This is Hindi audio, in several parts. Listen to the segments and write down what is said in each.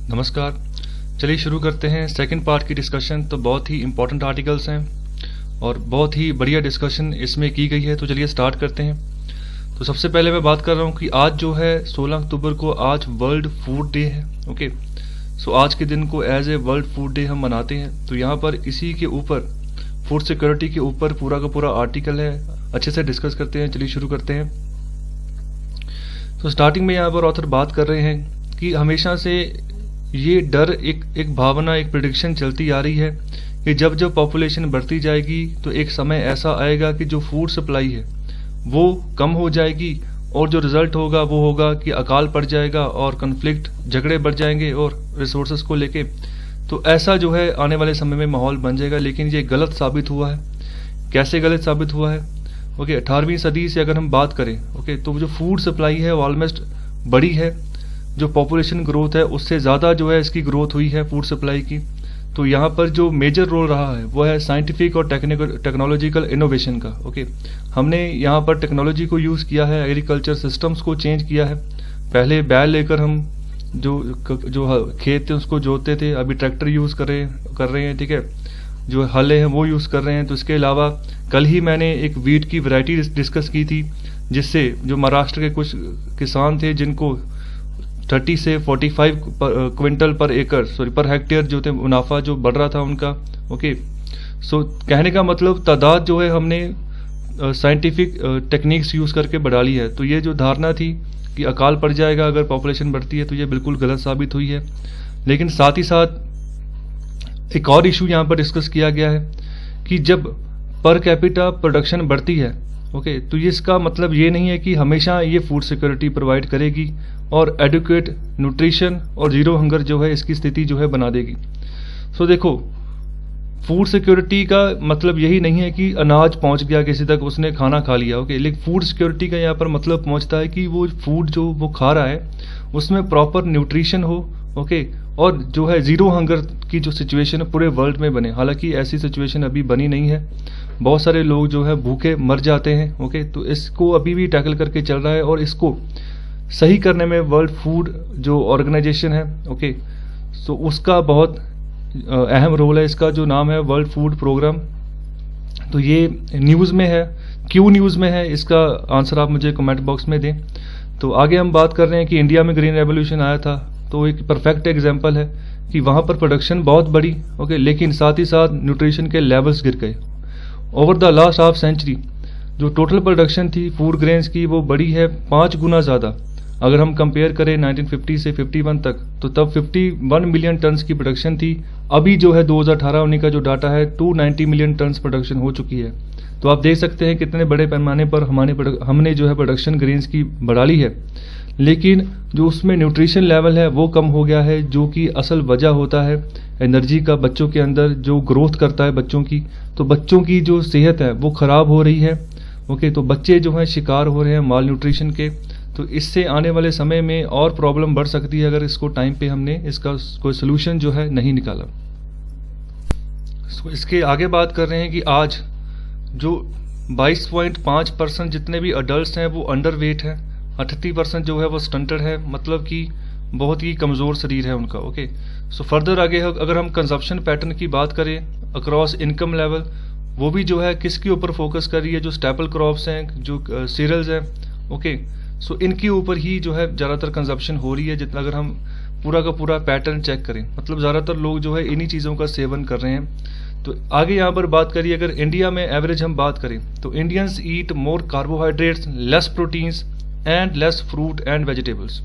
नमस्कार। चलिए शुरू करते हैं सेकंड पार्ट की डिस्कशन। तो बहुत ही इंपॉर्टेंट आर्टिकल्स हैं और बहुत ही बढ़िया डिस्कशन इसमें की गई है। तो चलिए स्टार्ट करते हैं। तो सबसे पहले मैं बात कर रहा हूँ कि आज जो है 16 अक्टूबर को आज वर्ल्ड फूड डे है। ओके, सो आज के दिन को as a world food day हम मनाते हैं। तो यहाँ पर इसी के ऊपर फूड सिक्योरिटी के ऊपर पूरा का पूरा आर्टिकल है, अच्छे से डिस्कस करते हैं। चलिए शुरू करते हैं। तो स्टार्टिंग में यहाँ पर ऑथर बात कर रहे हैं कि हमेशा से ये डर एक भावना, एक प्रेडिक्शन चलती आ रही है कि जब जब पॉपुलेशन बढ़ती जाएगी तो एक समय ऐसा आएगा कि जो फूड सप्लाई है वो कम हो जाएगी और जो रिजल्ट होगा वो होगा कि अकाल पड़ जाएगा और कन्फ्लिक्ट, झगड़े बढ़ जाएंगे और रिसोर्सेज को लेके। तो ऐसा जो है आने वाले समय में माहौल बन जाएगा, लेकिन ये गलत साबित हुआ है। कैसे गलत साबित हुआ है? ओके, 18वीं सदी से अगर हम बात करें, ओके, तो जो फूड सप्लाई है वो ऑलमोस्ट बड़ी है। जो पॉपुलेशन ग्रोथ है उससे ज़्यादा जो है इसकी ग्रोथ हुई है फूड सप्लाई की। तो यहाँ पर जो मेजर रोल रहा है वो है साइंटिफिक और टेक्नोलॉजिकल इनोवेशन का। ओके, हमने यहाँ पर टेक्नोलॉजी को यूज़ किया है, एग्रीकल्चर सिस्टम्स को चेंज किया है। पहले बैल लेकर हम जो खेत थे उसको जोतते थे, अभी ट्रैक्टर यूज़ कर रहे हैं, ठीक है। जो हले हैं वो यूज़ कर रहे हैं। तो इसके अलावा कल ही मैंने एक वीट की वैरायटी डिस्कस की थी, जिससे जो महाराष्ट्र के कुछ किसान थे जिनको 30 से 45 क्विंटल पर हेक्टेयर जो थे मुनाफा जो बढ़ रहा था उनका। ओके, सो कहने का मतलब तादाद जो है हमने साइंटिफिक टेक्निक्स यूज़ करके बढ़ा ली है। तो ये जो धारणा थी कि अकाल पड़ जाएगा अगर पॉपुलेशन बढ़ती है, तो ये बिल्कुल गलत साबित हुई है। लेकिन साथ ही साथ एक और इशू यहाँ पर डिस्कस किया गया है कि जब पर कैपिटा प्रोडक्शन बढ़ती है, ओके, तो ये इसका मतलब ये नहीं है कि हमेशा ये फूड सिक्योरिटी प्रोवाइड करेगी और एडुकेट न्यूट्रिशन और जीरो हंगर जो है इसकी स्थिति जो है बना देगी। सो देखो, फूड सिक्योरिटी का मतलब यही नहीं है कि अनाज पहुंच गया किसी तक, उसने खाना खा लिया। ओके, लेकिन फूड सिक्योरिटी का यहाँ पर मतलब पहुंचता है कि वो फूड जो वो खा रहा है उसमें प्रॉपर न्यूट्रिशन हो, ओके, और जो है जीरो हंगर की जो सिचुएशन है पूरे वर्ल्ड में बने। हालांकि ऐसी सिचुएशन अभी बनी नहीं है, बहुत सारे लोग जो है भूखे मर जाते हैं। ओके, तो इसको अभी भी टैकल करके चल रहा है और इसको सही करने में वर्ल्ड फूड जो ऑर्गेनाइजेशन है, ओके, सो उसका बहुत अहम रोल है। इसका जो नाम है वर्ल्ड फूड प्रोग्राम। तो ये न्यूज़ में है, क्यों न्यूज़ में है इसका आंसर आप मुझे कमेंट बॉक्स में दें। तो आगे हम बात कर रहे हैं कि इंडिया में ग्रीन रेवोल्यूशन आया था, तो एक परफेक्ट एग्जाम्पल है कि वहाँ पर प्रोडक्शन बहुत बढ़ी, ओके, लेकिन साथ ही साथ न्यूट्रिशन के लेवल्स गिर गए। Over the last half century जो टोटल प्रोडक्शन थी फूड ग्रेन्स की वो बढ़ी है 5 गुना ज़्यादा। अगर हम कंपेयर करें 1950 से 51 तक, तो तब 51 मिलियन टन्स की प्रोडक्शन थी। अभी जो है 2018-19 का जो डाटा है 290 मिलियन टन्स प्रोडक्शन हो चुकी है। तो आप देख सकते हैं कितने बड़े पैमाने पर हमने जो है प्रोडक्शन ग्रेन्स की बढ़ा ली है, लेकिन जो उसमें न्यूट्रिशन लेवल है वो कम हो गया है, जो कि असल वजह होता है एनर्जी का। बच्चों के अंदर जो ग्रोथ करता है बच्चों की, तो बच्चों की जो सेहत है वो खराब हो रही है। ओके, तो बच्चे जो हैं शिकार हो रहे हैं माल न्यूट्रिशन के। तो इससे आने वाले समय में और प्रॉब्लम बढ़ सकती है अगर इसको टाइम पे हमने इसका कोई सोल्यूशन जो है नहीं निकाला। इसके आगे बात कर रहे हैं कि आज जो 22.5% जितने भी अडल्ट हैं वो अंडर वेट है, 38% जो है वो स्टंटेड है, मतलब कि बहुत ही कमज़ोर शरीर है उनका। ओके, सो फर्दर आगे अगर हम कंजप्शन पैटर्न की बात करें अक्रॉस इनकम लेवल, वो भी जो है किसके ऊपर फोकस कर रही है? जो स्टेपल क्रॉप्स हैं, जो सीरियल्स हैं, ओके, सो इनके ऊपर ही जो है ज़्यादातर कंजप्शन हो रही है। जितना अगर हम पूरा का पूरा पैटर्न चेक करें, मतलब ज़्यादातर लोग जो है इन्हीं चीज़ों का सेवन कर रहे हैं। तो आगे यहाँ पर बात करिए, अगर इंडिया में एवरेज हम बात करें तो Indians eat more carbohydrates, less proteins and less fruit and vegetables.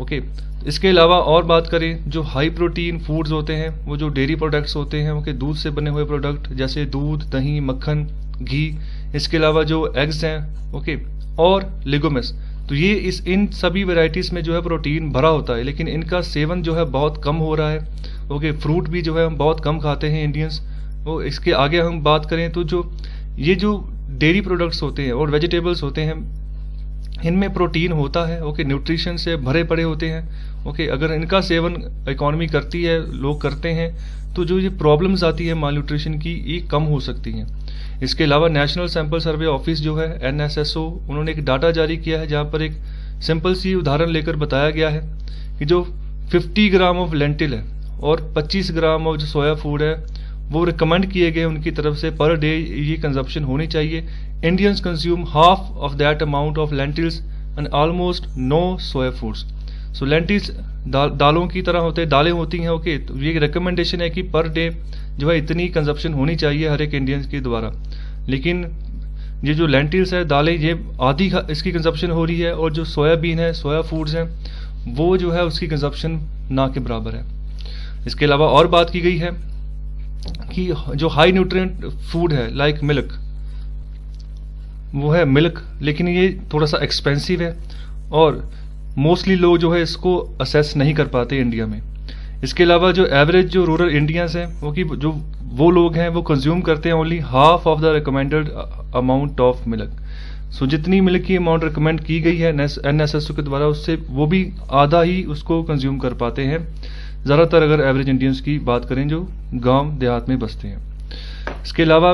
Okay, इसके अलावा और बात करें जो हाई प्रोटीन फूड्स होते हैं, वो जो डेयरी प्रोडक्ट्स होते हैं, ओके, दूध से बने हुए प्रोडक्ट जैसे दूध, दही, मक्खन, घी, इसके अलावा जो एग्स हैं, ओके, और लिगोमस, तो ये इन सभी वेराइटीज़ में जो है प्रोटीन भरा होता है, लेकिन इनका सेवन जो है बहुत कम हो रहा है। ओके, फ्रूट भी जो है हम बहुत कम खाते हैं इंडियंस। तो इसके आगे हम बात करें तो ये जो डेयरी प्रोडक्ट्स होते हैं और वेजिटेबल्स होते हैं, इनमें प्रोटीन होता है, ओके, न्यूट्रिशन से भरे पड़े होते हैं। ओके, अगर इनका सेवन इकोनॉमी करती है, लोग करते हैं, तो जो ये प्रॉब्लम्स आती है माल न्यूट्रिशन की, ये कम हो सकती हैं। इसके अलावा नेशनल सैंपल सर्वे ऑफिस जो है NSSO, उन्होंने एक डाटा जारी किया है जहाँ पर एक सिंपल सी उदाहरण लेकर बताया गया है कि जो 50 ग्राम ऑफ लेंटिल है और 25 ग्राम ऑफ जो सोया फूड है वो रिकमेंड किए गए उनकी तरफ से पर डे ये कंजप्शन होनी चाहिए। Indians consume half of that amount of lentils and almost no soya foods. So lentils दालों की तरह होते हैं, दालें होती हैं, ओके। तो ये रिकमेंडेशन है कि पर डे जो है इतनी कंजप्शन होनी चाहिए हर एक इंडियंस के द्वारा। लेकिन ये जो लेंटिल्स है, दालें, ये आधी इसकी कंजप्शन हो रही है और जो सोयाबीन है, सोया फूड्स हैं, वो जो है उसकी कंजप्शन ना के बराबर है। इसके अलावा और बात की गई है कि जो हाई न्यूट्रिएंट फूड है लाइक मिल्क, वो है मिल्क, लेकिन ये थोड़ा सा एक्सपेंसिव है और मोस्टली लोग जो है इसको असेस नहीं कर पाते इंडिया में। इसके अलावा जो एवरेज जो रूरल इंडियंस हैं वो लोग हैं वो कंज्यूम करते हैं only half of the recommended amount of milk. So जितनी मिल्क की अमाउंट रिकमेंड की गई है NSSO के द्वारा, उससे वो भी आधा ही उसको कंज्यूम कर पाते हैं ज़्यादातर, अगर एवरेज इंडियंस की बात करें जो गांव देहात में बसते हैं। इसके अलावा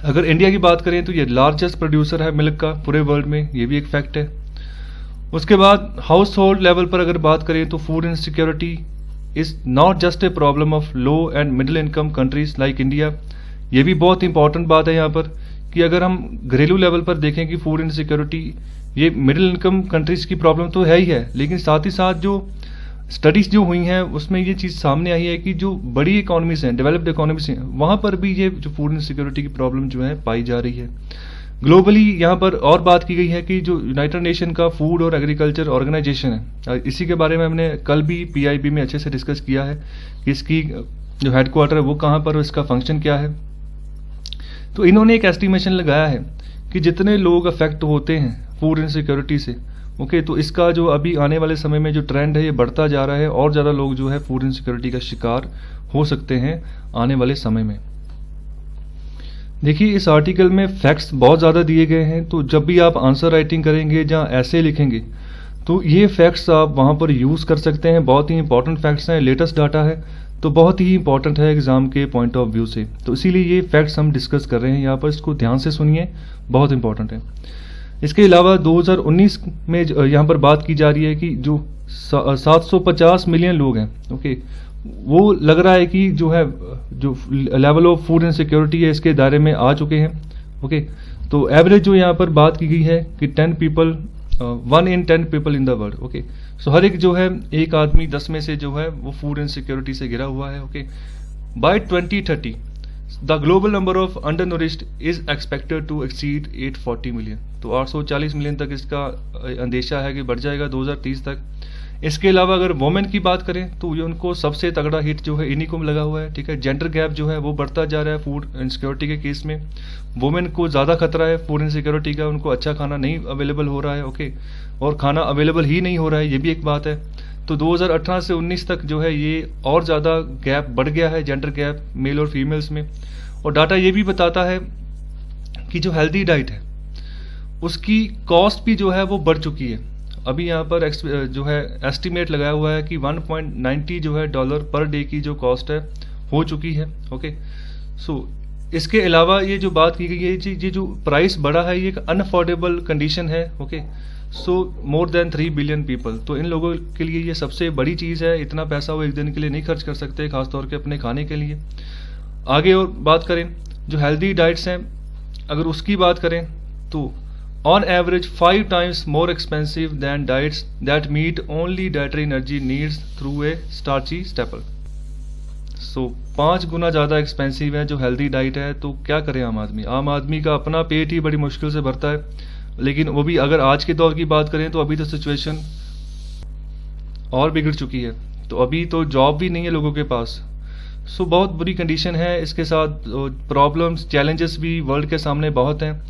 अगर इंडिया की बात करें तो ये लार्जेस्ट प्रोड्यूसर है मिल्क का पूरे वर्ल्ड में, ये भी एक फैक्ट है। उसके बाद हाउस होल्ड लेवल पर अगर बात करें तो food insecurity is not just a problem of low and middle income countries like India. ये भी बहुत इंपॉर्टेंट बात है यहाँ पर कि अगर हम घरेलू लेवल पर देखें कि फूड इनसिक्योरिटी ये मिडिल इनकम कंट्रीज की प्रॉब्लम तो है ही है, लेकिन साथ ही साथ जो स्टडीज जो हुई हैं उसमें ये चीज़ सामने आई है कि जो बड़ी इकोनॉमीज हैं, डेवलप्ड इकोनॉमीज हैं, वहाँ पर भी ये जो फूड इनसिक्योरिटी की प्रॉब्लम जो है पाई जा रही है ग्लोबली। यहाँ पर और बात की गई है कि जो यूनाइटेड नेशन का फूड और एग्रीकल्चर ऑर्गेनाइजेशन है, इसी के बारे में हमने कल भी PIB में अच्छे से डिस्कस किया है कि इसकी जो हेडक्वार्टर है वो कहाँ पर और इसका फंक्शन क्या है। तो इन्होंने एक एस्टिमेशन लगाया है कि जितने लोग अफेक्ट होते हैं फूड इनसिक्योरिटी से, ओके, तो इसका जो अभी आने वाले समय में जो ट्रेंड है ये बढ़ता जा रहा है और ज़्यादा लोग जो है फूड इनसिक्योरिटी का शिकार हो सकते हैं आने वाले समय में। देखिए इस आर्टिकल में फैक्ट्स बहुत ज़्यादा दिए गए हैं, तो जब भी आप आंसर राइटिंग करेंगे या ऐसे लिखेंगे तो ये फैक्ट्स आप वहाँ पर यूज़ कर सकते हैं। बहुत ही इंपॉर्टेंट फैक्ट्स हैं, लेटेस्ट डाटा है, तो बहुत ही इंपॉर्टेंट है एग्जाम के पॉइंट ऑफ व्यू से। तो इसीलिए ये फैक्ट्स हम डिस्कस कर रहे हैं यहाँ पर, इसको ध्यान से सुनिए, बहुत इंपॉर्टेंट है। इसके अलावा 2019 में यहाँ पर बात की जा रही है कि जो 750 मिलियन लोग हैं, ओके, वो लग रहा है कि जो है जो लेवल ऑफ फूड इनसिक्योरिटी है इसके दायरे में आ चुके हैं, ओके। तो एवरेज जो यहाँ पर बात की गई है कि 1 in 10 people in the world, okay. So हर एक जो है एक आदमी 10 में से जो है वो फूड इनसिक्योरिटी से घिरा हुआ है, okay. By 2030 the global number of undernourished is expected to exceed 840 million. तो 840 मिलियन तक इसका अंदेशा है कि बढ़ जाएगा 2030 तक। इसके अलावा अगर वोमेन की बात करें तो ये उनको सबसे तगड़ा हिट जो है इन्हीं को लगा हुआ है, ठीक है। जेंडर गैप जो है वो बढ़ता जा रहा है फूड इनसिक्योरिटी के केस में। वोमेन को ज़्यादा खतरा है फूड इनसिक्योरिटी का, उनको अच्छा खाना नहीं अवेलेबल हो रहा है, ओके, और खाना अवेलेबल ही नहीं हो रहा है, ये भी एक बात है। तो 2018 से 19 तक जो है ये और ज़्यादा गैप बढ़ गया है, जेंडर गैप मेल और फीमेल्स में। और डाटा ये भी बताता है कि जो हेल्दी डाइट है उसकी कॉस्ट भी जो है वो बढ़ चुकी है। अभी यहाँ पर जो है एस्टिमेट लगाया हुआ है कि 1.90 जो है डॉलर पर डे की जो कॉस्ट है हो चुकी है, ओके। सो इसके अलावा ये जो बात की गई है ये जो प्राइस बढ़ा है ये एक अनअफोर्डेबल कंडीशन है, ओके। सो मोर देन 3 बिलियन पीपल, तो इन लोगों के लिए ये सबसे बड़ी चीज़ है। इतना पैसा वो एक दिन के लिए नहीं खर्च कर सकते, खासतौर के अपने खाने के लिए। आगे और बात करें जो हेल्दी डाइट्स हैं, अगर उसकी बात करें तो on average 5 times more expensive than diets that meet only dietary energy needs through a starchy staple. So 5 गुना ज़्यादा एक्सपेंसिव है जो हेल्दी डाइट है। तो क्या करे आम आदमी का अपना पेट ही बड़ी मुश्किल से भरता है, लेकिन वो भी अगर आज के दौर की बात करें तो अभी तो सिचुएशन और बिगड़ चुकी है। तो अभी तो जॉब भी नहीं है लोगों के पास, सो बहुत बुरी कंडीशन है। इसके साथ प्रॉब्लम्स चैलेंजेस भी वर्ल्ड के सामने बहुत हैं।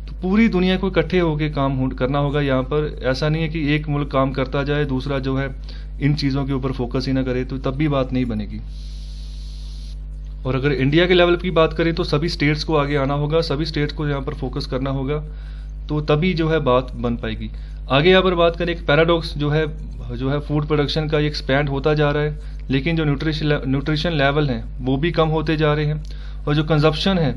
तो पूरी दुनिया को इकट्ठे होकर काम करना होगा यहाँ पर। ऐसा नहीं है कि एक मुल्क काम करता जाए दूसरा जो है इन चीज़ों के ऊपर फोकस ही ना करे, तो तब भी बात नहीं बनेगी। और अगर इंडिया के लेवल की बात करें तो सभी स्टेट्स को आगे आना होगा, सभी स्टेट्स को यहाँ पर फोकस करना होगा, तो तभी जो है बात बन पाएगी। आगे यहाँ पर बात करें एक पैराडॉक्स जो है फूड प्रोडक्शन का, ये एक्सपैंड होता जा रहा है, लेकिन जो न्यूट्रिशन लेवल हैं वो भी कम होते जा रहे हैं। और जो कंजप्शन है,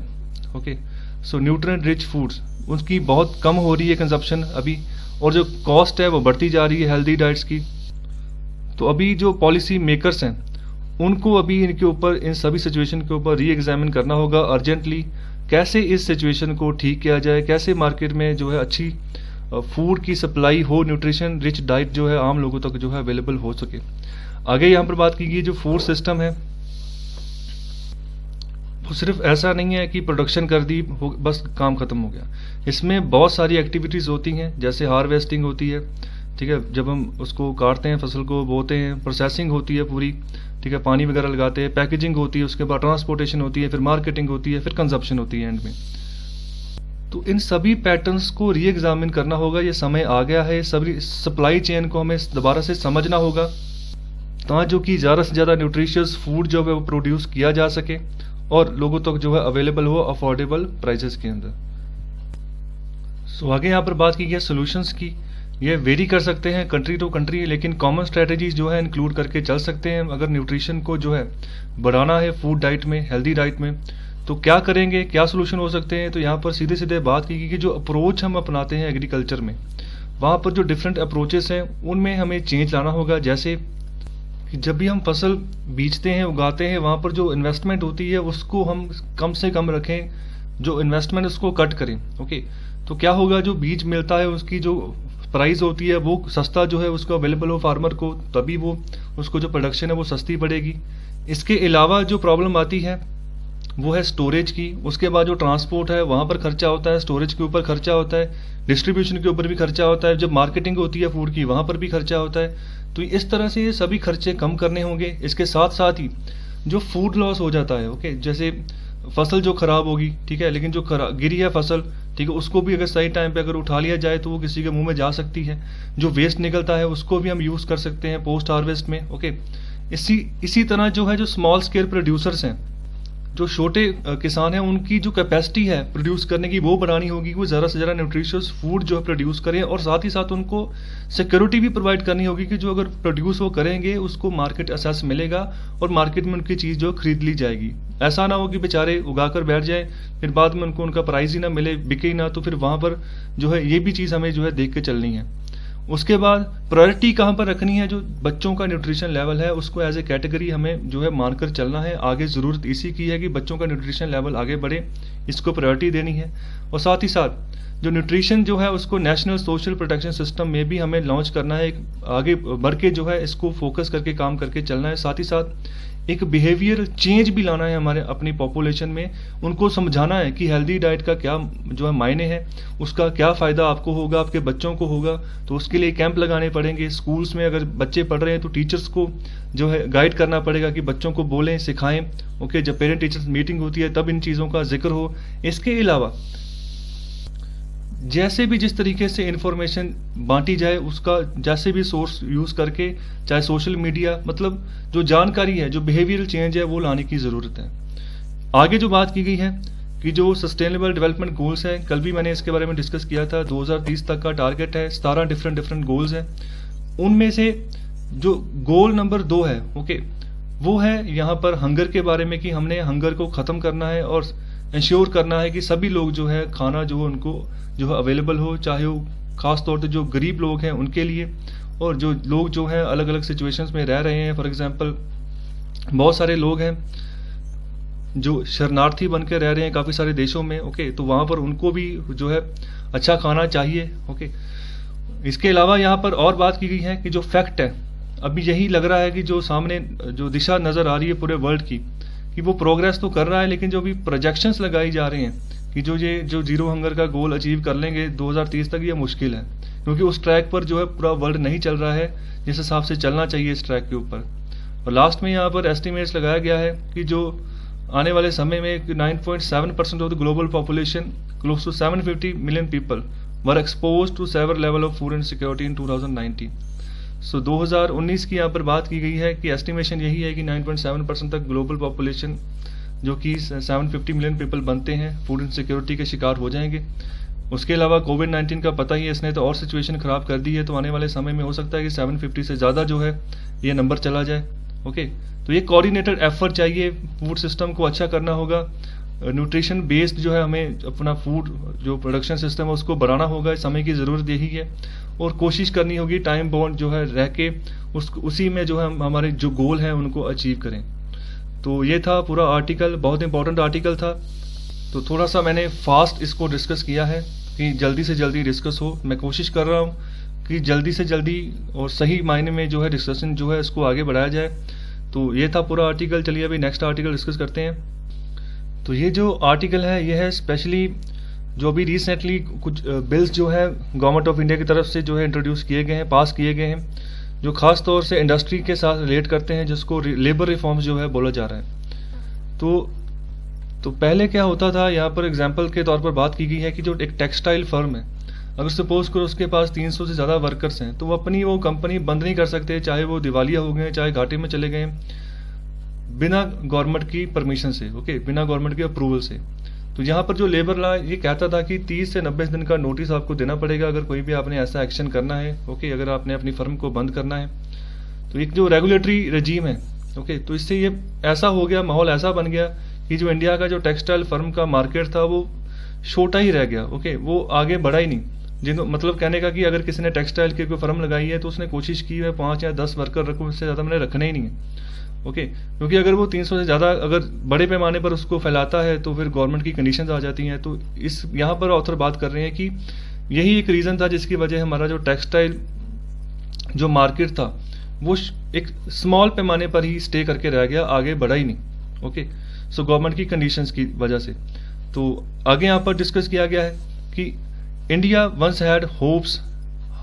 ओके, सो न्यूट्रिएंट रिच फूड्स उसकी बहुत कम हो रही है कंजप्शन अभी, और जो कॉस्ट है वो बढ़ती जा रही है हेल्दी डाइट्स की। तो अभी जो पॉलिसी मेकर्स हैं उनको अभी इनके ऊपर, इन सभी सिचुएशन के ऊपर री एग्जामिन करना होगा अर्जेंटली, कैसे इस सिचुएशन को ठीक किया जाए, कैसे मार्केट में जो है अच्छी फूड की सप्लाई हो, न्यूट्रिशन रिच डाइट जो है आम लोगों तक जो है अवेलेबल हो सके। आगे यहाँ पर बात की गई जो फूड सिस्टम है वो सिर्फ ऐसा नहीं है कि प्रोडक्शन कर दी बस काम खत्म हो गया। इसमें बहुत सारी एक्टिविटीज होती हैं, जैसे हार्वेस्टिंग होती है, ठीक है, जब हम उसको काटते हैं, फसल को बोते हैं, प्रोसेसिंग होती है पूरी, ठीक है, पानी वगैरह लगाते हैं, पैकेजिंग होती है, उसके बाद ट्रांसपोर्टेशन होती है, फिर मार्केटिंग होती है, फिर कंजप्शन होती है एंड में। तो इन सभी पैटर्न्स को री एग्जामिन करना होगा, ये समय आ गया है, सभी सप्लाई चेन को हमें दोबारा से समझना होगा ताकि कि ज़्यादा से ज़्यादा न्यूट्रिशियस फूड जो है वो प्रोड्यूस किया जा सके और लोगों तक जो है अवेलेबल हो अफोर्डेबल प्राइसेस के अंदर। सो आगे यहाँ पर बात की गई सोल्यूशंस की। ये वेरी कर सकते हैं कंट्री टू कंट्री, लेकिन कॉमन स्ट्रेटेजीज जो है इंक्लूड करके चल सकते हैं। अगर न्यूट्रिशन को जो है बढ़ाना है फूड डाइट में, हेल्दी डाइट में, तो क्या करेंगे, क्या सोल्यूशन हो सकते हैं। तो यहाँ पर सीधे सीधे बात की गई कि जो अप्रोच हम अपनाते हैं एग्रीकल्चर में, वहाँ पर जो डिफरेंट अप्रोचेस हैं उनमें हमें चेंज लाना होगा। जैसे कि जब भी हम फसल बीजते हैं, उगाते हैं, वहाँ पर जो इन्वेस्टमेंट होती है उसको हम कम से कम रखें, जो इन्वेस्टमेंट उसको कट करें। ओके, तो क्या होगा, जो बीज मिलता है उसकी जो प्राइस होती है वो सस्ता जो है उसको अवेलेबल हो फार्मर को, तभी वो उसको जो प्रोडक्शन है वो सस्ती पड़ेगी। इसके अलावा जो प्रॉब्लम आती है वो है स्टोरेज की। उसके बाद जो ट्रांसपोर्ट है वहाँ पर खर्चा होता है, स्टोरेज के ऊपर खर्चा होता है, डिस्ट्रीब्यूशन के ऊपर भी खर्चा होता है, जब मार्केटिंग होती है फूड की वहाँ पर भी खर्चा होता है। तो इस तरह से ये सभी खर्चे कम करने होंगे। इसके साथ साथ ही जो फूड लॉस हो जाता है, ओके, जैसे फसल जो खराब होगी, ठीक है, लेकिन जो गिरी है फसल, ठीक है, उसको भी अगर सही टाइम पे अगर उठा लिया जाए तो वो किसी के मुंह में जा सकती है। जो वेस्ट निकलता है उसको भी हम यूज कर सकते हैं पोस्ट हार्वेस्ट में। ओके, इसी तरह जो है जो स्मॉल स्केल प्रोड्यूसर्स हैं, जो छोटे किसान हैं, उनकी जो कैपेसिटी है प्रोड्यूस करने की वो बढ़ानी होगी, वो ज़्यादा से ज़्यादा न्यूट्रिशियस फूड जो है प्रोड्यूस करें, और साथ ही साथ उनको सिक्योरिटी भी प्रोवाइड करनी होगी कि जो अगर प्रोड्यूस वो करेंगे उसको मार्केट एक्सेस मिलेगा और मार्केट में उनकी चीज़ जो खरीद ली जाएगी। ऐसा ना हो कि बेचारे उगा कर बैठ जाए, फिर बाद में उनको उनका प्राइस ही ना मिले, बिके ही ना, तो फिर वहाँ पर जो है ये भी चीज़ हमें जो है देख के चलनी है। उसके बाद प्रायोरिटी कहाँ पर रखनी है, जो बच्चों का न्यूट्रिशन लेवल है उसको एज ए कैटेगरी हमें जो है मानकर चलना है। आगे ज़रूरत इसी की है कि बच्चों का न्यूट्रिशन लेवल आगे बढ़े, इसको प्रायोरिटी देनी है। और साथ ही साथ जो न्यूट्रिशन जो है उसको नेशनल सोशल प्रोटेक्शन सिस्टम में भी हमें लॉन्च करना है, आगे बढ़ के जो है इसको फोकस करके काम करके चलना है। साथ ही साथ एक बिहेवियर चेंज भी लाना है हमारे अपनी पॉपुलेशन में, उनको समझाना है कि हेल्दी डाइट का क्या जो है मायने है, उसका क्या फ़ायदा आपको होगा, आपके बच्चों को होगा। तो उसके लिए कैंप लगाने पड़ेंगे स्कूल्स में। अगर बच्चे पढ़ रहे हैं तो टीचर्स को जो है गाइड करना पड़ेगा कि बच्चों को बोलें, सिखाएं। ओके, जब पेरेंट टीचर्स मीटिंग होती है तब इन चीज़ों का जिक्र हो। इसके अलावा जैसे भी जिस तरीके से इंफॉर्मेशन बांटी जाए उसका जैसे भी सोर्स यूज़ करके, चाहे सोशल मीडिया, मतलब जो जानकारी है, जो बिहेवियरल चेंज है वो लाने की ज़रूरत है। आगे जो बात की गई है कि जो सस्टेनेबल डेवलपमेंट गोल्स हैं, कल भी मैंने इसके बारे में डिस्कस किया था, 2030 तक का टारगेट है, 17 डिफरेंट गोल्स हैं। उनमें से जो गोल नंबर 2 है, ओके, वो है यहाँ पर हंगर के बारे में कि हमने हंगर को ख़त्म करना है और इंश्योर करना है कि सभी लोग जो है खाना जो उनको जो है अवेलेबल हो, चाहे वो खास तौर पे जो गरीब लोग हैं उनके लिए, और जो लोग जो हैं अलग अलग सिचुएशंस में रह रहे हैं। फॉर एग्जांपल बहुत सारे लोग हैं जो शरणार्थी बन के रह रहे हैं काफ़ी सारे देशों में, ओके, तो वहाँ पर उनको भी जो है अच्छा खाना चाहिए। ओके, इसके अलावा यहाँ पर और बात की गई है कि जो फैक्ट है, अभी यही लग रहा है कि जो सामने जो दिशा नज़र आ रही है पूरे वर्ल्ड की, कि वो प्रोग्रेस तो कर रहा है, लेकिन जो भी प्रोजेक्शंस लगाई जा रही हैं कि जो जीरो हंगर का गोल अचीव कर लेंगे 2030 तक, ये मुश्किल है, क्योंकि उस ट्रैक पर जो है पूरा वर्ल्ड नहीं चल रहा है जिस हिसाब से चलना चाहिए इस ट्रैक के ऊपर। और लास्ट में यहाँ पर एस्टिमेट्स लगाया गया है कि जो आने वाले समय में 9.7% of the global population, close to 750 million people, were expose to severe level of food insecurity in 2019। So 2019 की यहाँ पर बात की गई है कि एस्टिमेशन यही है कि 9.7% तक ग्लोबल पॉपुलेशन जो कि 750 मिलियन पीपल बनते हैं फूड इनसिक्योरिटी के शिकार हो जाएंगे। उसके अलावा कोविड-19 का पता ही है, इसने तो और सिचुएशन ख़राब कर दी है, तो आने वाले समय में हो सकता है कि 750 से ज़्यादा जो है ये नंबर चला जाए। ओके, तो ये कोऑर्डिनेटेड एफर्ट चाहिए, फूड सिस्टम को अच्छा करना होगा, न्यूट्रिशन बेस्ड जो है हमें अपना फूड जो प्रोडक्शन सिस्टम है उसको बढ़ाना होगा, समय की ज़रूरत यही है, और कोशिश करनी होगी टाइम बाउंड जो है रह के उसी में जो है हम हमारे जो गोल हैं उनको अचीव करें। तो ये था पूरा आर्टिकल, बहुत इंपॉर्टेंट आर्टिकल था। तो थोड़ा सा मैंने फास्ट इसको डिस्कस किया है कि जल्दी से जल्दी डिस्कस हो। मैं कोशिश कर रहा हूँ कि जल्दी से जल्दी और सही मायने में जो है डिस्कशन जो है इसको आगे बढ़ाया जाए। तो ये था पूरा आर्टिकल। चलिए अभी नेक्स्ट आर्टिकल डिस्कस करते हैं। तो ये जो आर्टिकल है ये है स्पेशली जो अभी रिसेंटली कुछ बिल्स जो है गवर्नमेंट ऑफ इंडिया की तरफ से जो है इंट्रोड्यूस किए गए हैं, पास किए गए हैं, जो खास तौर से इंडस्ट्री के साथ रिलेट करते हैं, जिसको लेबर रिफॉर्म्स जो है बोला जा रहा है। तो पहले क्या होता था, यहाँ पर एग्जांपल के तौर पर बात की गई है कि जो एक टेक्सटाइल फर्म है, अगर सपोज करो उसके पास 300 से ज़्यादा वर्कर्स हैं, तो वो अपनी वो कंपनी बंद नहीं कर सकते, चाहे वो दिवालिया हो गए, चाहे घाटे में चले गए, बिना गवर्नमेंट की परमिशन से, ओके, बिना गवर्नमेंट के अप्रूवल से। तो यहाँ पर जो लेबर लॉ ये कहता था कि 30 से 90 दिन का नोटिस आपको देना पड़ेगा अगर कोई भी आपने ऐसा एक्शन करना है, ओके, अगर आपने अपनी फर्म को बंद करना है। तो एक जो रेगुलेटरी रजीम है, ओके, तो इससे ये ऐसा हो गया, माहौल ऐसा बन गया कि जो इंडिया का जो टेक्सटाइल फर्म का मार्केट था वो छोटा ही रह गया, ओके, वो आगे बढ़ा ही नहीं। जिनको मतलब कहने का कि अगर किसी ने टेक्सटाइल की कोई फर्म लगाई है तो उसने कोशिश की है 5 या 10 वर्कर रखूँ, उससे ज़्यादा मैंने रखना ही नहीं है, ओके, क्योंकि अगर वो 300 से ज़्यादा अगर बड़े पैमाने पर उसको फैलाता है तो फिर गवर्नमेंट की कंडीशंस आ जाती हैं। तो इस यहाँ पर ऑथर बात कर रहे हैं कि यही एक रीज़न था जिसकी वजह हमारा जो टेक्सटाइल जो मार्केट था वो एक स्मॉल पैमाने पर ही स्टे करके रह गया, आगे बढ़ा ही नहीं, ओके, सो गवर्नमेंट की कंडीशंस की वजह से। तो आगे यहाँ पर डिस्कस किया गया है कि India once had hopes,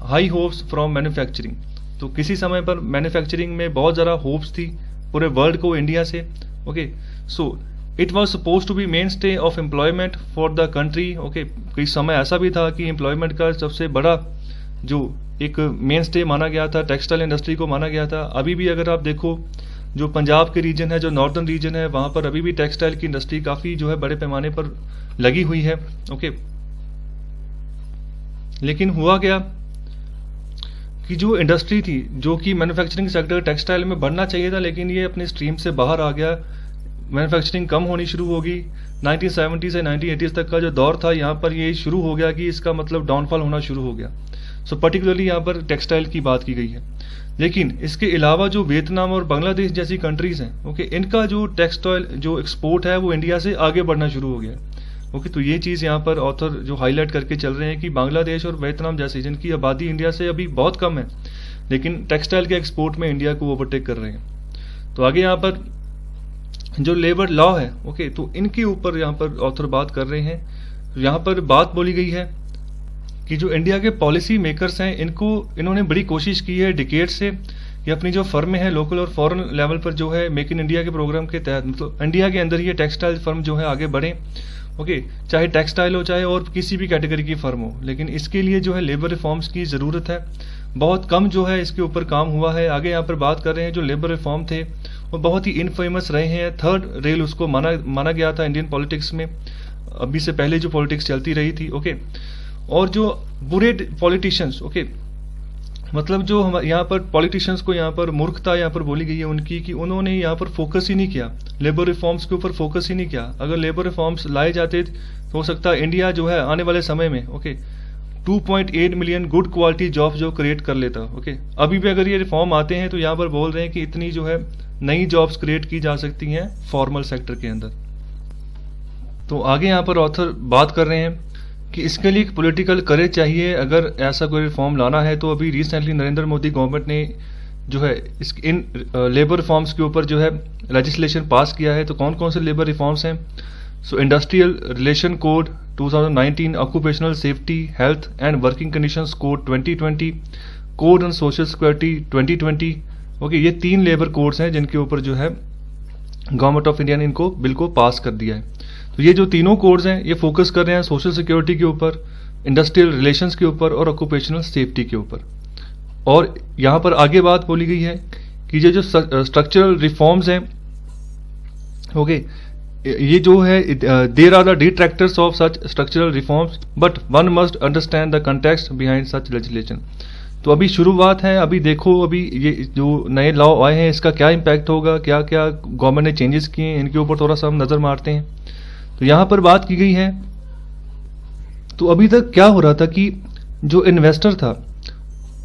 high hopes from manufacturing. तो किसी समय पर मैन्युफैक्चरिंग में बहुत ज़्यादा होप्स थी पूरे वर्ल्ड को इंडिया से, okay, so it was suppose to be mainstay of employment for the country, okay. कोई समय ऐसा भी था कि एम्प्लॉयमेंट का सबसे बड़ा जो एक मेन स्टे माना गया था, टेक्सटाइल इंडस्ट्री को माना गया था। अभी भी अगर आप देखो जो पंजाब के रीजन है, जो नॉर्दर्न रीजन है, वहाँ पर अभी भी टेक्सटाइल की इंडस्ट्री काफ़ी जो है बड़े पैमाने पर लगी हुई है, ओके। लेकिन हुआ क्या कि जो इंडस्ट्री थी, जो कि मैन्युफैक्चरिंग सेक्टर टेक्सटाइल में बढ़ना चाहिए था, लेकिन ये अपने स्ट्रीम से बाहर आ गया, मैन्युफैक्चरिंग कम होनी शुरू होगी। 1970 से 1980 तक का जो दौर था, यहाँ पर ये शुरू हो गया कि इसका मतलब डाउनफॉल होना शुरू हो गया। सो पर्टिकुलरली यहाँ पर टेक्सटाइल की बात की गई है। लेकिन इसके अलावा जो वियतनाम और बांग्लादेश जैसी कंट्रीज हैं, ओके, इनका जो टेक्सटाइल जो एक्सपोर्ट है वो इंडिया से आगे बढ़ना शुरू हो गया, ओके। तो ये चीज़ यहाँ पर ऑथर जो हाईलाइट करके चल रहे हैं कि बांग्लादेश और वियतनाम जैसे जिनकी आबादी इंडिया से अभी बहुत कम है, लेकिन टेक्सटाइल के एक्सपोर्ट में इंडिया को ओवरटेक कर रहे हैं। तो आगे यहाँ पर जो लेबर लॉ है, ओके, तो इनके ऊपर यहाँ पर ऑथर बात कर रहे हैं। यहाँ पर बात बोली गई है कि जो इंडिया के पॉलिसी मेकर्स हैं इन्होंने बड़ी कोशिश की है डिकेड से कि अपनी जो फर्में हैं लोकल और फॉरेन लेवल पर जो है मेक इन इंडिया के प्रोग्राम के तहत, मतलब इंडिया के अंदर ही टेक्सटाइल फर्म जो है आगे बढ़े, ओके, चाहे टेक्सटाइल हो चाहे और किसी भी कैटेगरी की फर्म हो। लेकिन इसके लिए जो है लेबर रिफॉर्म्स की ज़रूरत है, बहुत कम जो है इसके ऊपर काम हुआ है। आगे यहाँ पर बात कर रहे हैं जो लेबर रिफॉर्म थे वो बहुत ही इनफेमस रहे हैं। थर्ड रेल उसको माना गया था इंडियन पॉलिटिक्स में, अभी से पहले जो पॉलिटिक्स चलती रही थी, ओके। और जो बुरे पॉलिटिशियंस, ओके, मतलब जो हम यहाँ पर पॉलिटिशियंस को यहाँ पर मूर्खता यहाँ पर बोली गई है उनकी कि उन्होंने यहाँ पर फोकस ही नहीं किया, लेबर रिफॉर्म्स के ऊपर फोकस ही नहीं किया। अगर लेबर रिफॉर्म्स लाए जाते तो हो सकता है इंडिया जो है आने वाले समय में, okay, 2.8 million good quality job जो क्रिएट कर लेता, ओके। अभी भी अगर ये रिफॉर्म आते हैं तो यहाँ पर बोल रहे हैं कि इतनी जो है नई जॉब्स क्रिएट की जा सकती हैं फॉर्मल सेक्टर के अंदर। तो आगे यहाँ पर ऑथर बात कर रहे हैं कि इसके लिए पॉलिटिकल करेज चाहिए अगर ऐसा कोई रिफॉर्म लाना है। तो अभी रिसेंटली नरेंद्र मोदी गवर्नमेंट ने जो है इन लेबर रिफॉर्म्स के ऊपर जो है लेजिस्लेशन पास किया है। तो कौन कौन से लेबर रिफॉर्म्स हैं? सो industrial relation code 2019, occupational safety health and working conditions code 2020, code on social security 2020, okay. ये 3 लेबर कोड्स हैं जिनके ऊपर जो है गवर्नमेंट ऑफ इंडिया ने इनको बिल को पास कर दिया है। तो ये जो तीनों कोड्स हैं ये फोकस कर रहे हैं सोशल सिक्योरिटी के ऊपर, इंडस्ट्रियल रिलेशंस के ऊपर और ऑक्यूपेशनल सेफ्टी के ऊपर। और यहाँ पर आगे बात बोली गई है कि ये जो स्ट्रक्चरल रिफॉर्म्स हैं, ओके, ये जो है there are the detractors of such structural reforms but one must understand the context behind such legislation. तो अभी शुरुआत है, अभी देखो अभी ये जो नए लॉ आए हैं इसका क्या इम्पैक्ट होगा, क्या क्या गवर्नमेंट ने चेंजेस किए हैं, इनके ऊपर थोड़ा सा हम नज़र मारते हैं। तो यहाँ पर बात की गई है। तो अभी तक क्या हो रहा था कि जो इन्वेस्टर था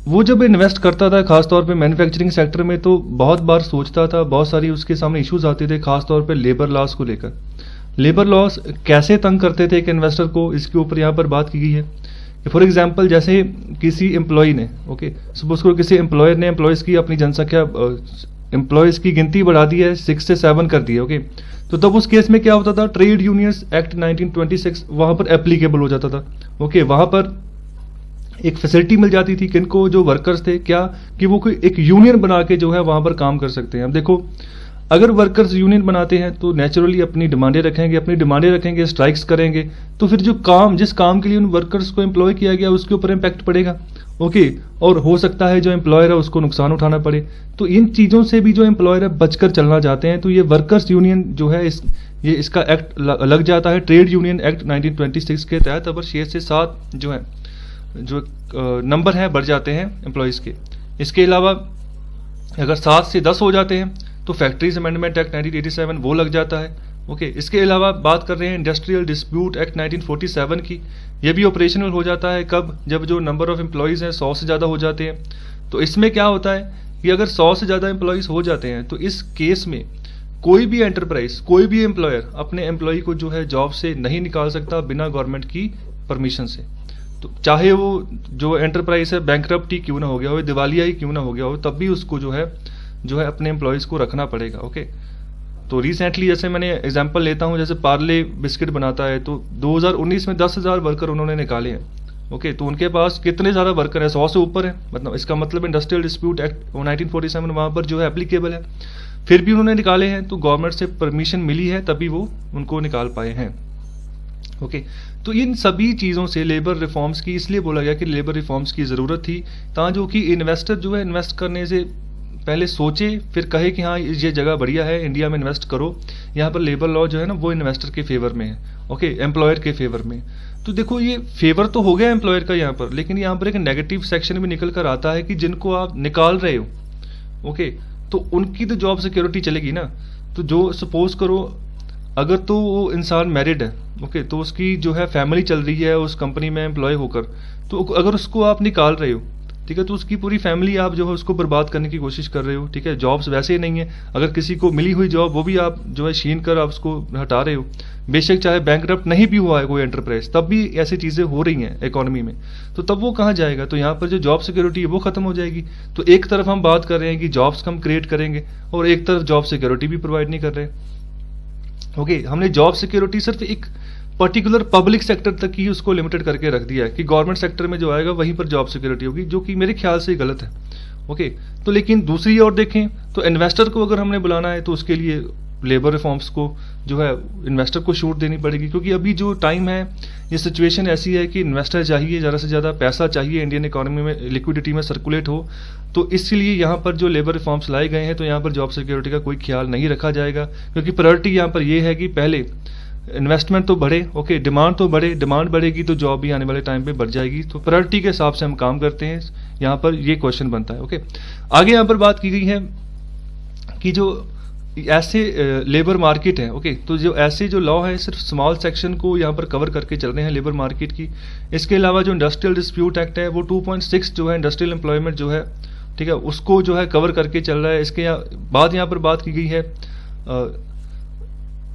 वो जब इन्वेस्ट करता था खासतौर पे मैन्युफैक्चरिंग सेक्टर में, तो बहुत बार सोचता था, बहुत सारी उसके सामने इश्यूज आते थे खासतौर पे लेबर लॉस को लेकर। लेबर लॉस कैसे तंग करते थे एक इन्वेस्टर को, इसके ऊपर यहाँ पर बात की गई है। फॉर एग्जाम्पल जैसे किसी एम्प्लॉय ने, ओके सपोज करो किसी एम्प्लॉयर ने एम्प्लॉयज़ की अपनी जनसंख्या, एम्प्लॉयज़ की गिनती बढ़ा दी है, 6 से 7 कर दी है, ओके। तो तब उस केस में क्या होता था, ट्रेड यूनियंस एक्ट 1926 वहाँ पर एप्लीकेबल हो जाता था, ओके। वहाँ पर एक फैसिलिटी मिल जाती थी किनको, जो वर्कर्स थे, क्या कि वो कोई एक यूनियन बना के जो है वहाँ पर काम कर सकते हैं। अब देखो, अगर वर्कर्स यूनियन बनाते हैं तो नेचुरली अपनी डिमांडें रखेंगे, स्ट्राइक्स करेंगे, तो फिर जो काम, जिस काम के लिए उन वर्कर्स को एम्प्लॉय किया गया उसके ऊपर इम्पैक्ट पड़ेगा, ओके। और हो सकता है जो एम्प्लॉयर है उसको नुकसान उठाना पड़े। तो इन चीज़ों से भी जो एम्प्लॉयर है बचकर चलना चाहते हैं, तो ये वर्कर्स यूनियन जो है ये इसका एक्ट लग जाता है, ट्रेड यूनियन एक्ट 1926 के तहत। अगर 6 से 7 जो है जो नंबर है बढ़ जाते हैं एम्प्लॉयज़ के। इसके अलावा अगर 7 से 10 हो जाते हैं तो फैक्ट्रीज अमेंडमेंट एक्ट 1987 वो लग जाता है, ओके। इसके अलावा बात कर रहे हैं इंडस्ट्रियल डिस्प्यूट एक्ट 1947 की, ये भी ऑपरेशनल हो जाता है कब, जब जो नंबर ऑफ एम्प्लॉयज़ हैं 100 से ज़्यादा हो जाते हैं। तो इसमें क्या होता है कि अगर 100 से ज़्यादा एम्प्लॉयज़ हो जाते हैं तो इस केस में कोई भी एंटरप्राइज, कोई भी एम्प्लॉयर अपने एम्प्लॉय को जो है जॉब से नहीं निकाल सकता बिना गवर्नमेंट की परमिशन से। तो चाहे वो जो एंटरप्राइज है बैंकरप्टी क्यों ना हो गया हो, दिवालिया ही क्यों ना हो गया हो, तब भी उसको जो है अपने एम्प्लॉयज़ को रखना पड़ेगा, ओके। तो रिसेंटली जैसे मैंने एग्जांपल लेता हूँ, जैसे पार्ले बिस्किट बनाता है, तो 2019 में 10,000 वर्कर उन्होंने निकाले हैं, ओके। तो उनके पास कितने ज़्यादा वर्कर है, 100 से ऊपर है, मतलब इसका मतलब इंडस्ट्रियल डिस्प्यूट एक्ट 1947 वहाँ पर जो है एप्लीकेबल है। फिर भी उन्होंने निकाले हैं तो गवर्नमेंट से परमिशन मिली है, तभी वो उनको निकाल पाए हैं, ओके। तो इन सभी चीज़ों से लेबर रिफॉर्म्स की इसलिए बोला गया कि लेबर रिफॉर्म्स की ज़रूरत थी, ताकि कि इन्वेस्टर जो है इन्वेस्ट करने से पहले सोचे, फिर कहे कि हाँ ये जगह बढ़िया है, इंडिया में इन्वेस्ट करो। यहाँ पर लेबर लॉ जो है ना वो इन्वेस्टर के फेवर में है, ओके, एम्प्लॉयर के फेवर में। तो देखो ये फेवर तो हो गया एम्प्लॉयर का यहाँ पर, लेकिन यहाँ पर एक नेगेटिव सेक्शन भी निकल कर आता है कि जिनको आप निकाल रहे हो, ओके, तो उनकी तो जॉब सिक्योरिटी चलेगी ना। तो जो सपोज करो अगर तो वो इंसान मैरिड है, ओके, तो उसकी जो है फैमिली चल रही है उस कंपनी में एम्प्लॉय होकर, तो अगर उसको आप निकाल रहे हो, ठीक है, तो उसकी पूरी फैमिली आप जो है उसको बर्बाद करने की कोशिश कर रहे हो, ठीक है। जॉब्स वैसे ही नहीं है, अगर किसी को मिली हुई जॉब वो भी आप जो है छीन कर आप उसको हटा रहे हो, बेशक चाहे बैंकरप्ट नहीं भी हुआ है कोई एंटरप्राइज, तब भी ऐसी चीज़ें हो रही हैं इकोनॉमी में, तो तब वो कहाँ जाएगा। तो यहाँ पर जो जॉब सिक्योरिटी है वो खत्म हो जाएगी। तो एक तरफ हम बात कर रहे हैं कि जॉब्स हम क्रिएट करेंगे और एक तरफ जॉब सिक्योरिटी भी प्रोवाइड नहीं कर रहे, ओके। हमने जॉब सिक्योरिटी सिर्फ एक पर्टिकुलर पब्लिक सेक्टर तक ही उसको लिमिटेड करके रख दिया है कि गवर्नमेंट सेक्टर में जो आएगा वहीं पर जॉब सिक्योरिटी होगी, जो कि मेरे ख्याल से गलत है, ओके। तो लेकिन दूसरी ओर देखें तो इन्वेस्टर को अगर हमने बुलाना है तो उसके लिए लेबर रिफॉर्म्स को जो है इन्वेस्टर को छूट देनी पड़ेगी, क्योंकि अभी जो टाइम है ये सिचुएशन ऐसी है कि इन्वेस्टर चाहिए, ज़्यादा से ज़्यादा पैसा चाहिए इंडियन इकोनॉमी में, लिक्विडिटी में सर्कुलेट हो। तो इसलिए यहाँ पर जो लेबर रिफॉर्म्स लाए गए हैं तो यहाँ पर जॉब सिक्योरिटी का कोई ख्याल नहीं रखा जाएगा, क्योंकि प्रायोरिटी यहाँ पर ये है कि पहले इन्वेस्टमेंट तो बढ़े, ओके, डिमांड तो बढ़े, डिमांड बढ़ेगी तो जॉब भी आने वाले टाइम पे बढ़ जाएगी। तो प्रायोरिटी के हिसाब से हम काम करते हैं, यहाँ पर ये क्वेश्चन बनता है, ओके। आगे यहाँ पर बात की गई है कि जो ऐसे लेबर मार्केट है, ओके, तो जो ऐसे जो लॉ है सिर्फ स्मॉल सेक्शन को यहाँ पर कवर करके चल रहे हैं लेबर मार्केट की। इसके अलावा जो इंडस्ट्रियल डिस्प्यूट एक्ट है वो 2.6 जो है इंडस्ट्रियल एम्प्लॉयमेंट जो है, ठीक है, उसको जो है कवर करके चल रहा है। इसके बाद यहाँ पर बात की गई है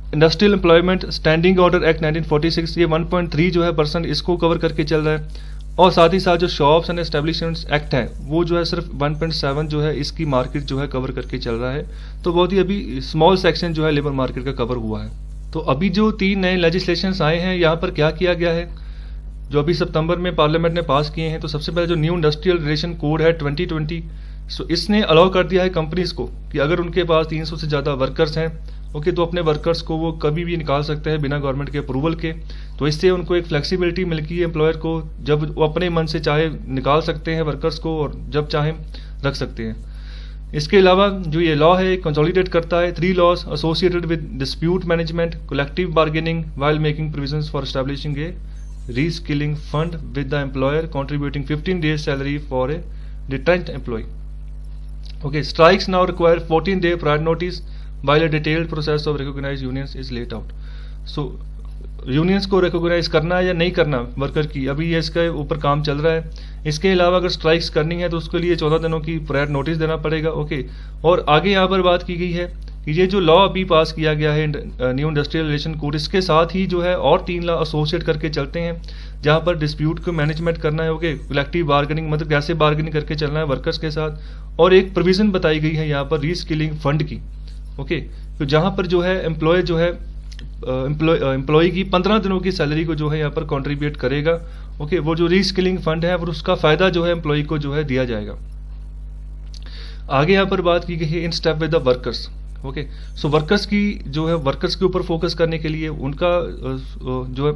industrial employment standing order act 1946, ये 1.3 जो है % इसको कवर करके चल रहा है। और साथ ही साथ जो शॉप्स एंड एस्टेब्लिशमेंट्स एक्ट है वो जो है सिर्फ 1.7 जो है इसकी मार्केट जो है कवर करके चल रहा है। तो बहुत ही अभी स्मॉल सेक्शन जो है लेबर मार्केट का कवर हुआ है। तो अभी जो 3 नए लेजिस्लेशंस आए हैं यहाँ पर क्या किया गया है, जो अभी सितंबर में पार्लियामेंट ने पास किए हैं। तो सबसे पहले जो न्यू इंडस्ट्रियल रिलेशन कोड है 2020, सो इसने अलाउ कर दिया है कंपनीज को कि अगर उनके पास 300 से ज़्यादा वर्कर्स हैं, ओके, तो अपने वर्कर्स को वो कभी भी निकाल सकते हैं बिना गवर्नमेंट के अप्रूवल के। तो इससे उनको एक फ्लेक्सिबिलिटी मिल गई है एम्प्लॉयर को, जब वो अपने मन से चाहे निकाल सकते हैं वर्कर्स को और जब चाहे रख सकते हैं। इसके अलावा जो ये लॉ है कंसोलिडेट करता है 3 laws associated with dispute management, collective bargaining while making provisions for establishing a reskilling fund with the employer contributing 15 days salary for a retrenched employee. Okay, strikes now require 14-day prior notice while a detailed process of recognized unions is laid out. So unions को रिकॉग्नाइज करना है या नहीं करना वर्कर की, अभी ये इसके ऊपर काम चल रहा है। इसके अलावा अगर स्ट्राइक्स करनी है तो उसके लिए 14 दिनों की प्रायर नोटिस देना पड़ेगा। ओके, और आगे यहाँ पर बात की गई है कि ये जो लॉ अभी पास किया गया है न्यू इंडस्ट्रियल रिलेशन कोड, इसके साथ ही जो है और 3 लॉ एसोसिएट करके चलते हैं जहाँ पर डिस्प्यूट को मैनेजमेंट करना है। ओके, कलेक्टिव बार्गेनिंग मतलब कैसे बार्गेनिंग करके चलना है वर्कर्स के साथ, और एक प्रोविजन बताई गई है यहाँ पर रीस्किलिंग फंड की। ओके, तो जहाँ पर जो है एम्प्लॉय जो है एम्प्लॉय की 15 दिनों की सैलरी को जो है यहाँ पर कंट्रीब्यूट करेगा। ओके, वो जो रीस्किलिंग फंड है और उसका फायदा जो है एम्प्लॉय को जो है दिया जाएगा। आगे यहाँ पर बात की गई है in step with the workers. Okay, so workers की जो है वर्कर्स के ऊपर फोकस करने के लिए उनका जो है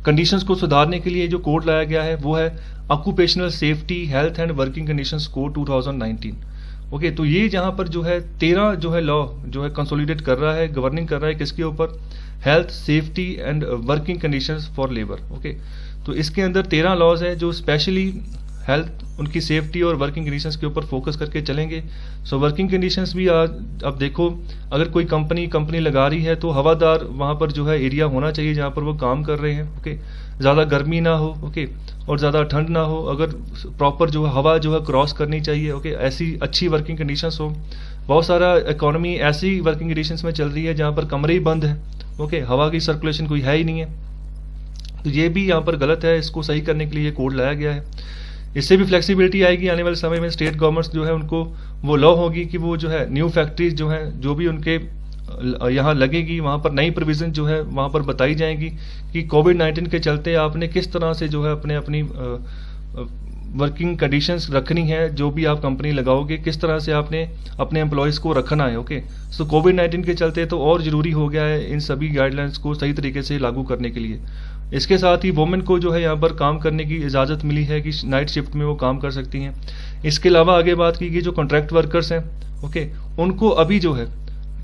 कंडीशंस को सुधारने के लिए जो कोड लाया गया है वो है occupational safety health and working conditions code 2019। Okay, तो ये जहाँ पर जो है 13 जो है लॉ जो है कंसोलिडेट कर रहा है, गवर्निंग कर रहा है किसके ऊपर, health safety and working conditions for labour. Okay, तो इसके अंदर 13 लॉज है जो स्पेशली हेल्थ, उनकी सेफ्टी और वर्किंग कंडीशंस के ऊपर फोकस करके चलेंगे। सो वर्किंग कंडीशंस भी अब देखो, अगर कोई कंपनी लगा रही है तो हवादार वहाँ पर जो है एरिया होना चाहिए जहाँ पर वो काम कर रहे हैं। ओके, ज़्यादा गर्मी ना हो, ओके, और ज़्यादा ठंड ना हो, अगर प्रॉपर जो है हवा जो है क्रॉस करनी चाहिए। ओके, ऐसी अच्छी वर्किंग कंडीशंस हो। बहुत सारा इकोनॉमी ऐसी वर्किंग कंडीशंस में चल रही है जहाँ पर कमरे ही बंद है। ओके, हवा की सर्कुलेशन कोई है ही नहीं है, तो ये भी यहाँ पर गलत है। इसको सही करने के लिए ये कोड लाया गया है। इससे भी फ्लेक्सिबिलिटी आएगी आने वाले समय में। स्टेट गवर्नमेंट्स जो है उनको वो लॉ होगी कि वो जो है न्यू फैक्ट्रीज जो है जो भी उनके यहाँ लगेगी वहाँ पर नई प्रोविजन जो है वहाँ पर बताई जाएंगी कि कोविड-19 के चलते आपने किस तरह से जो है अपनी वर्किंग कंडीशंस रखनी है, जो भी आप कंपनी लगाओगे किस तरह से आपने अपने एम्प्लॉयज़ को रखना है। ओके, सो कोविड-19 के चलते तो और ज़रूरी हो गया है इन सभी गाइडलाइंस को सही तरीके से लागू करने के लिए। इसके साथ ही वुमेन को जो है यहाँ पर काम करने की इजाज़त मिली है कि नाइट शिफ्ट में वो काम कर सकती हैं। इसके अलावा आगे बात की गई जो कॉन्ट्रैक्ट वर्कर्स हैं, ओके, उनको अभी जो है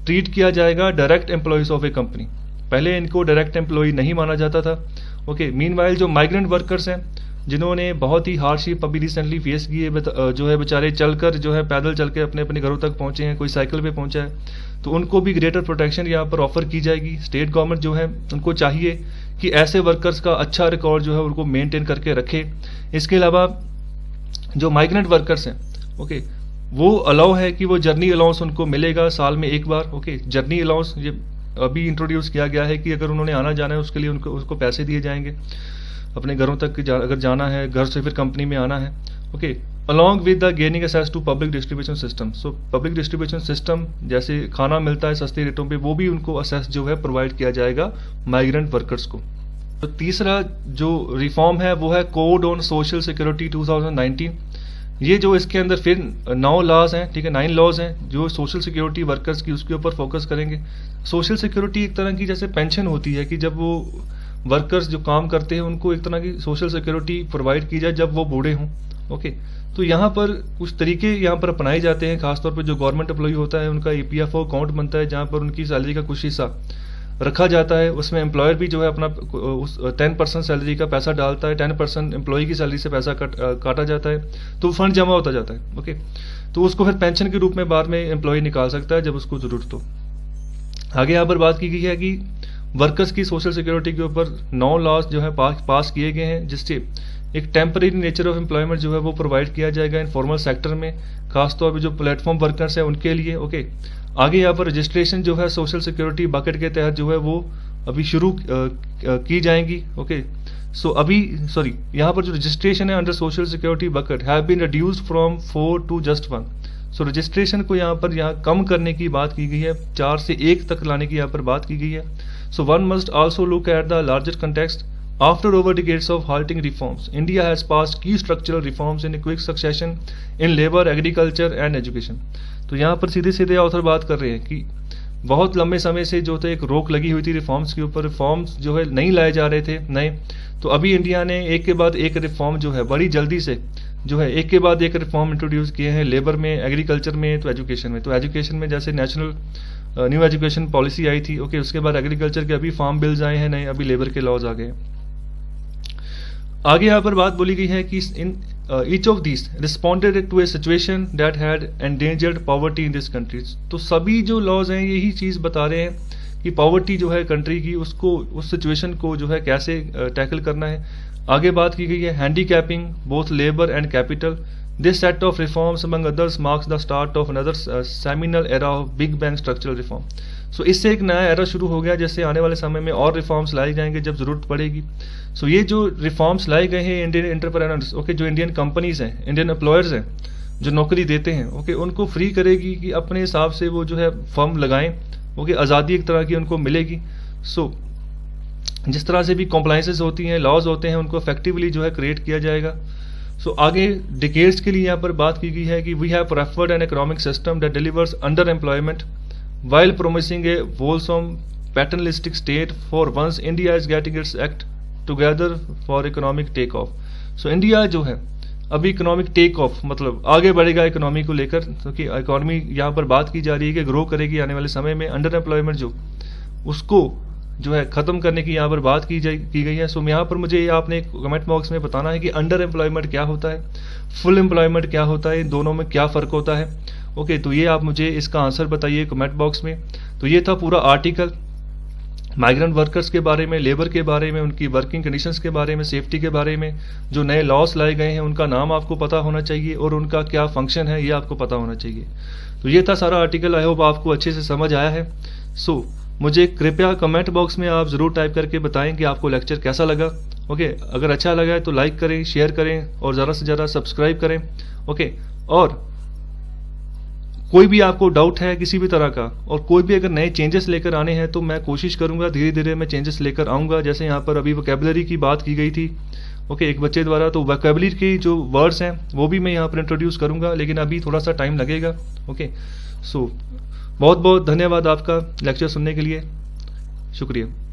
ट्रीट किया जाएगा direct employees of A company. पहले इनको डायरेक्ट एम्प्लॉय नहीं माना जाता था। ओके, मीनवाइल जो माइग्रेंट वर्कर्स हैं जिन्होंने बहुत ही हार्डशिप अभी रिसेंटली फेस की है, जो है बेचारे चलकर जो है पैदल चल के अपने अपने घरों तक पहुंचे हैं, कोई साइकिल पे पहुंचा है, तो उनको भी ग्रेटर प्रोटेक्शन यहाँ पर ऑफर की जाएगी। स्टेट गवर्नमेंट जो है उनको चाहिए कि ऐसे वर्कर्स का अच्छा रिकॉर्ड जो है उनको मेंटेन करके रखे। इसके अलावा जो माइग्रेंट वर्कर्स हैं, ओके, वो अलाउ है कि वो जर्नी अलाउंस उनको मिलेगा साल में एक बार। ओके, जर्नी अलाउंस ये अभी इंट्रोड्यूस किया गया है कि अगर उन्होंने आना जाना है उसके लिए उसको पैसे दिए जाएंगे अपने घरों तक अगर जाना है, घर से फिर कंपनी में आना है। Okay, along with the gaining access to public distribution system. So public distribution system जैसे खाना मिलता है सस्ते रेटों पे, वो भी उनको एक्सेस जो है प्रोवाइड किया जाएगा माइग्रेंट वर्कर्स को। तो तीसरा जो रिफॉर्म है वो है कोड ऑन सोशल सिक्योरिटी 2019। ये जो इसके अंदर फिर 9 लॉज हैं, ठीक है, 9 लॉज हैं जो सोशल सिक्योरिटी वर्कर्स की उसके ऊपर फोकस करेंगे। सोशल सिक्योरिटी एक तरह की जैसे पेंशन होती है कि जब वो वर्कर्स जो काम करते हैं उनको एक तरह की सोशल सिक्योरिटी प्रोवाइड की जाए जब वो बूढ़े हों। ओके, तो यहाँ पर कुछ तरीके यहाँ पर अपनाए जाते हैं। खासतौर पर जो गवर्नमेंट एम्प्लॉय होता है उनका EPFO अकाउंट बनता है जहाँ पर उनकी सैलरी का कुछ हिस्सा रखा जाता है। उसमें एम्प्लॉयर भी जो है अपना उस 10% सैलरी का पैसा डालता है, 10% एम्प्लॉय की सैलरी से पैसा काटा जाता है, तो फंड जमा होता जाता है। ओके, तो उसको फिर पेंशन के रूप में बाद में एम्प्लॉय निकाल सकता है जब उसको जरूरत हो। आगे यहाँ पर बात की गई है कि वर्कर्स की सोशल सिक्योरिटी के ऊपर 9 लॉज जो है पास किए गए हैं, जिससे एक टेम्परेरी नेचर ऑफ एम्प्लॉयमेंट जो है वो प्रोवाइड किया जाएगा इनफॉर्मल सेक्टर में, खासतौर पर जो प्लेटफॉर्म वर्कर्स हैं उनके लिए। ओके, आगे यहाँ पर रजिस्ट्रेशन जो है सोशल सिक्योरिटी बकेट के तहत जो है वो अभी शुरू की जाएंगी। ओके, सो अभी यहाँ पर जो रजिस्ट्रेशन है under social security bucket have been reduced from 4 to just 1। So registration को यहाँ कम करने की बात की गई है, 4 से 1 तक लाने की यहाँ पर बात की गई है। So one must also look at the larger context. After over decades of halting reforms, India has passed key structural reforms in a quick succession in labor, agriculture and education. तो यहाँ पर सीधे सीधे ऑथर बात कर रहे हैं कि बहुत लंबे समय से जो थे एक रोक लगी हुई थी रिफॉर्म्स के ऊपर, रिफॉर्म्स जो है नहीं लाए जा रहे थे नए, तो अभी इंडिया ने एक के बाद एक रिफॉर्म जो है बड़ी जल्दी से जो है एक के बाद एक रिफॉर्म इंट्रोड्यूस किए हैं, लेबर में, एग्रीकल्चर में, तो एजुकेशन में। तो एजुकेशन में जैसे नेशनल न्यू एजुकेशन पॉलिसी आई थी। ओके, उसके बाद एग्रीकल्चर के अभी फार्म बिल्स आए हैं नए, अभी लेबर के लॉज आ गए। आगे यहाँ पर बात बोली गई है कि in each of this responded to a situation that had endangered poverty in this countries. तो सभी जो लॉज हैं यही चीज़ बता रहे हैं कि पॉवर्टी जो है कंट्री की, उसको, उस सिचुएशन को जो है कैसे टैकल करना है। आगे बात की गई है handicapping both labour and capital. This set of reforms among others marks the start of another seminal era of big bang structural reform. So इससे एक नया एरा शुरू हो गया, जैसे आने वाले समय में और रिफॉर्म्स लाए जाएंगे जब जरूरत पड़ेगी। सो ये जो रिफॉर्म्स लाए गए हैं इंडियन एंटरप्रेन्योर्स, ओके, जो इंडियन कंपनीज हैं, इंडियन एम्प्लॉयर्स हैं जो नौकरी देते हैं, ओके, उनको फ्री करेगी कि अपने हिसाब से वो जो है फर्म लगाएं, ओके, आज़ादी एक तरह की उनको मिलेगी। सो जिस तरह से भी कॉम्प्लाइंसेस होती हैं, लॉज होते हैं, उनको इफेक्टिवली जो है क्रिएट किया जाएगा। सो आगे डिकेड्स के लिए यहाँ पर बात की गई है कि we have preferred an economic system that delivers under employment while promising a wholesome paternalistic state for once India is getting its act together for economic take off। So India जो है अभी इकोनॉमिक टेक ऑफ मतलब आगे बढ़ेगा इकोनॉमी को लेकर, क्योंकि इकोनॉमी यहाँ पर बात की जा रही है कि ग्रो करेगी आने वाले समय में। अंडर एम्प्लॉयमेंट जो उसको जो है ख़त्म करने की यहाँ पर बात की गई है। सो यहाँ पर मुझे आपने कमेंट बॉक्स में बताना है कि अंडर एम्प्लॉयमेंट क्या होता है, फुल एम्प्लॉयमेंट क्या होता है, इन दोनों में क्या फ़र्क होता है। ओके, तो ये आप मुझे इसका आंसर बताइए कमेंट बॉक्स में। तो ये था पूरा आर्टिकल माइग्रेंट वर्कर्स के बारे में, लेबर के बारे में, उनकी वर्किंग कंडीशंस के बारे में, सेफ्टी के बारे में। जो नए लॉस लाए गए हैं उनका नाम आपको पता होना चाहिए और उनका क्या फंक्शन है ये आपको पता होना चाहिए। तो ये था सारा आर्टिकल। आई होप आपको अच्छे से समझ आया है। सो मुझे कृपया कमेंट बॉक्स में आप ज़रूर टाइप करके बताएं कि आपको लेक्चर कैसा लगा। ओके, अगर अच्छा लगा है तो लाइक करें, शेयर करें और ज़्यादा से ज़्यादा सब्सक्राइब करें। ओके, और कोई भी आपको डाउट है किसी भी तरह का और कोई भी अगर नए चेंजेस लेकर आने हैं तो मैं कोशिश करूंगा, धीरे धीरे मैं चेंजेस लेकर आऊंगा। जैसे यहाँ पर अभी वोकैबुलरी की बात की गई थी, ओके, एक बच्चे द्वारा, तो वोकैबुलरी की जो वर्ड्स हैं वो भी मैं यहाँ पर इंट्रोड्यूस करूंगा, लेकिन अभी थोड़ा सा टाइम लगेगा। ओके, सो बहुत बहुत धन्यवाद आपका लेक्चर सुनने के लिए, शुक्रिया।